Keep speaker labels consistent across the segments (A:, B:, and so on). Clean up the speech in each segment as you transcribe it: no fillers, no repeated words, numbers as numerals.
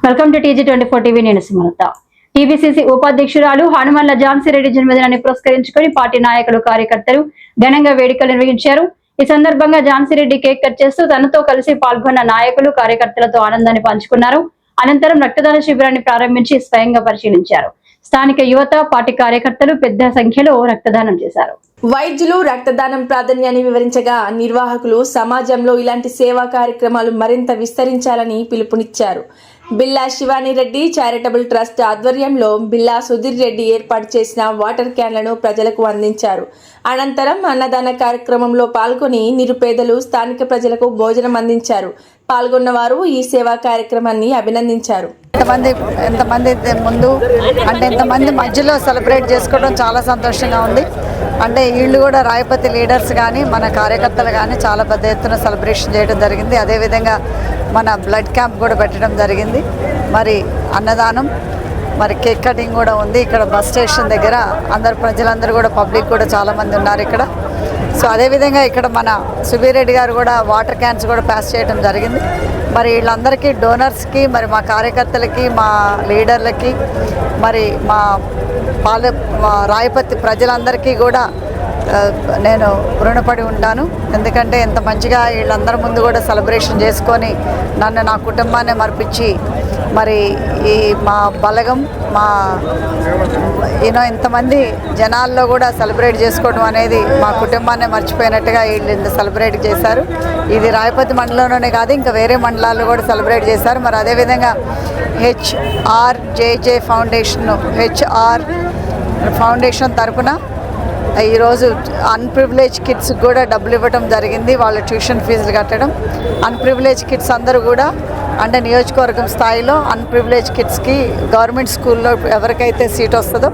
A: Welcome to TG24 TV. నేను Sumalatha. TPCC ఉపాధ్యక్షురాలు Hanumanla Jhansi Reddy జన్మదినాన్ని పురస్కరించుకొని పార్టీ నాయకులు కార్యకర్తలు ఘనంగా వేడుకలు నిర్వహించారు. ఈ సందర్భంగా ఝాన్సీ రెడ్డి కేక్ కట్ చేస్తూ తనతో కలిసి పాల్గొన్న నాయకులు కార్యకర్తలతో ఆనందాన్ని పంచుకున్నారు. అనంతరం రక్తదాన శిబిరాన్ని ప్రారంభించి స్వయంగా పరిశీలించారు. స్థానిక యువత, పార్టీ కార్యకర్తలు పెద్ద సంఖ్యలో రక్తదానం చేశారు.
B: వైద్యులు రక్తదానం ప్రాధాన్యాన్ని వివరించగా నిర్వాహకులు సమాజంలో ఇలాంటి సేవా కార్యక్రమాలు మరింత విస్తరించాలని పిలుపునిచ్చారు. బిల్లా శివాని రెడ్డి చారిటబుల్ ట్రస్ట్ ఆధ్వర్యంలో బిల్లా సుధీర్ రెడ్డి ఏర్పాటు చేసిన వాటర్ క్యాన్లను ప్రజలకు అందించారు. అనంతరం అన్నదాన కార్యక్రమంలో పాల్గొని నిరుపేదలు, స్థానిక ప్రజలకు భోజనం అందించారు. పాల్గొన్న వారు ఈ సేవా కార్యక్రమాన్ని అభినందించారు.
C: ఎంతమంది ముందు అంటే ఎంతమంది మధ్యలో సెలబ్రేట్ చేసుకోవడం చాలా సంతోషంగా ఉంది. అంటే వీళ్ళు కూడా రాయపతి లీడర్స్ కానీ మన కార్యకర్తలు కానీ చాలా పెద్ద ఎత్తున సెలబ్రేషన్ చేయడం జరిగింది. అదేవిధంగా మన బ్లడ్ క్యాంప్ కూడా పెట్టడం జరిగింది. మరి అన్నదానం, మరి కేక్ కటింగ్ కూడా ఉంది. ఇక్కడ బస్ స్టేషన్ దగ్గర ప్రజలందరూ కూడా పబ్లిక్ కూడా చాలామంది ఉన్నారు ఇక్కడ. సో అదేవిధంగా ఇక్కడ మన సుధీర్ రెడ్డి గారు కూడా వాటర్ క్యాన్స్ కూడా పాస్ చేయడం జరిగింది. మరి వీళ్ళందరికీ డోనర్స్కి, మరి మా కార్యకర్తలకి, మా లీడర్లకి, మరి మా రాయపతి ప్రజలందరికీ కూడా నేను రుణపడి ఉంటాను. ఎందుకంటే ఎంత మంచిగా వీళ్ళందరి ముందు కూడా సెలబ్రేషన్ చేసుకొని నన్ను, నా కుటుంబాన్ని మర్పించి మరి ఈ మా బలగం, మా ఇంతమంది జనాల్లో కూడా సెలబ్రేట్ చేసుకోవడం అనేది మా కుటుంబాన్ని మర్చిపోయినట్టుగా వీళ్ళు సెలబ్రేట్ చేశారు. ఇది రాయపతి మండలంలోనే కాదు, ఇంకా వేరే మండలాల్లో కూడా సెలబ్రేట్ చేశారు. మరి అదేవిధంగా HRJJ ఫౌండేషన్ తరఫున ఈరోజు అన్ప్రివిలేజ్ కిడ్స్ కూడా డబ్బులు ఇవ్వడం జరిగింది. వాళ్ళ ట్యూషన్ ఫీజులు కట్టడం. అన్ప్రివిలేజ్ కిడ్స్ అందరూ కూడా అంటే నియోజకవర్గం స్థాయిలో అన్ప్రివిలేజ్ కిడ్స్కి గవర్నమెంట్ స్కూల్లో ఎవరికైతే సీట్ వస్తుందో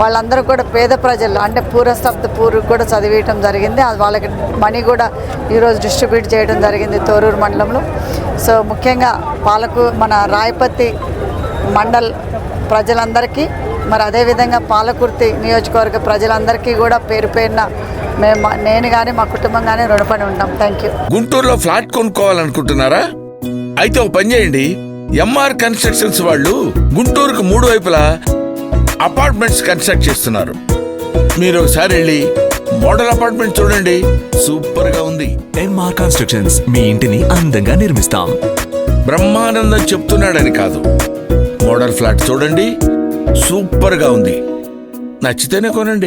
C: వాళ్ళందరూ కూడా పేద ప్రజలు అంటే పూరెస్ట్ ఆఫ్ ద పూర్ కూడా చదివేయటం జరిగింది. వాళ్ళకి మనీ కూడా ఈరోజు డిస్ట్రిబ్యూట్ చేయడం జరిగింది తోరూరు మండలంలో. సో ముఖ్యంగా మన రాయపతి మండల్ ప్రజలందరికీ, మరి అదేవిధంగా పాలకుర్తి నియోజకవర్గ ప్రజలందరికీ కూడా పేరు పేరున నేను కానీ మా కుటుంబం కానీ రుణపడి ఉంటాం. Thank you.
D: గుంటూరులో ఫ్లాట్ కొనుక్కోవాలనుకుంటున్నారా? అయితే ఒక పని చేయండి. MR కన్స్ట్రక్షన్స్ వాళ్ళు గుంటూరుకు 3 వైపులా అపార్ట్మెంట్స్ కన్స్ట్రక్ట్ చేస్తున్నారు. మీరు ఒకసారి వెళ్ళి మోడల్ అపార్ట్మెంట్ చూడండి, సూపర్ గా ఉంది.
E: MR కన్స్ట్రక్షన్స్ మీ ఇంటిని అందంగా నిర్మిస్తాం.
D: బ్రహ్మానందం చెప్తున్నాడని కాదు, మోడల్ ఫ్లాట్ చూడండి, సూపర్ గా ఉంది. నచ్చితేనే కొనండి.